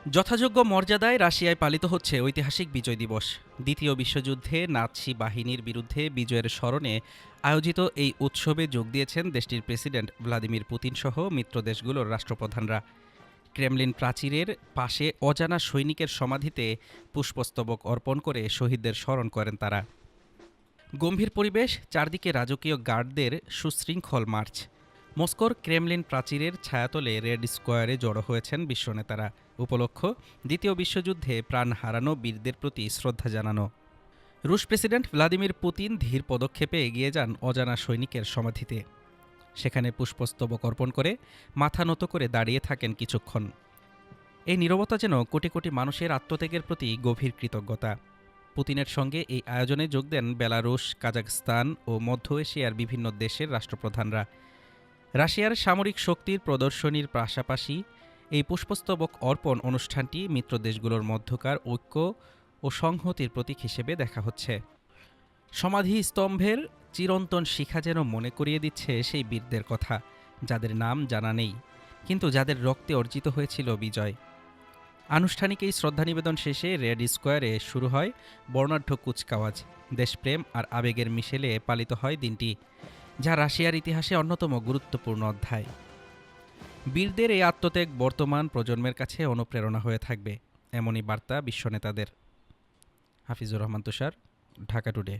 যথাযোগ্য মর্যাদায় রাশিয়ায় পালিত হচ্ছে ঐতিহাসিক বিজয় দিবস। দ্বিতীয় বিশ্বযুদ্ধে নাৎসি বাহিনীর বিরুদ্ধে বিজয়ের স্মরণে আয়োজিত এই উৎসবে যোগ দিয়েছেন দেশটির প্রেসিডেন্ট ভ্লাদিমির পুতিন সহ মিত্র দেশগুলোর রাষ্ট্রপ্রধানরা। ক্রেমলিন প্রাচীরের পাশে অজানা সৈনিকের সমাধিতে পুষ্পস্তবক অর্পণ করে শহীদদের স্মরণ করেন তারা। গম্ভীর পরিবেশ, চারদিকে রাজকীয় গার্ডদের সুশৃঙ্খল মার্চ। মস্কোর ক্রেমলিন প্রাচীরের ছায়াতলে রেড স্কোয়ারে জড়ো হয়েছেন বিশ্বনেতারা। উপলক্ষ দ্বিতীয় বিশ্বযুদ্ধে প্রাণ হারানো বীরদের প্রতি শ্রদ্ধা জানানো। রুশ প্রেসিডেন্ট ভ্লাদিমির পুতিন ধীর পদক্ষেপে এগিয়ে যান অজানা সৈনিকের সমাধিতে। সেখানে পুষ্পস্তবক অর্পণ করে মাথা নত করে দাঁড়িয়ে থাকেন কিছুক্ষণ। এই নীরবতা যেন কোটি কোটি মানুষের আত্মত্যাগের প্রতি গভীর কৃতজ্ঞতা। পুতিনের সঙ্গে এই আয়োজনে যোগ দেন বেলারুশ, কাজাখস্তান ও মধ্য এশিয়ার বিভিন্ন দেশের রাষ্ট্রপ্রধানরা। রাশিয়ার সামরিক শক্তির প্রদর্শনীর পাশাপাশি এই পুষ্পস্তবক অর্পণ অনুষ্ঠানটি মিত্র দেশগুলোর মধ্যকার ঐক্য ও সংহতির প্রতীক হিসেবে দেখা হচ্ছে। সমাধি স্তম্ভের চিরন্তন শিখা যেন মনে করিয়ে দিচ্ছে সেই বীরদের কথা, যাদের নাম জানা নেই, কিন্তু যাদের রক্তে অর্জিত হয়েছিল বিজয়। আনুষ্ঠানিক এই শ্রদ্ধা নিবেদন শেষে রেড স্কোয়ারে শুরু হয় বর্ণাঢ্য কুচকাওয়াজ। দেশপ্রেম আর আবেগের মিশেলে পালিত হয় দিনটি, যা রাশিয়ার ইতিহাসে অন্যতম গুরুত্বপূর্ণ অধ্যায়। বীরদের এই আত্মত্যাগ বর্তমান প্রজন্মের কাছে অনুপ্রেরণা হয়ে থাকবে, এমনই বার্তা বিশ্বনেতাদের। হাফিজুর রহমান তুষার, ঢাকা টুডে।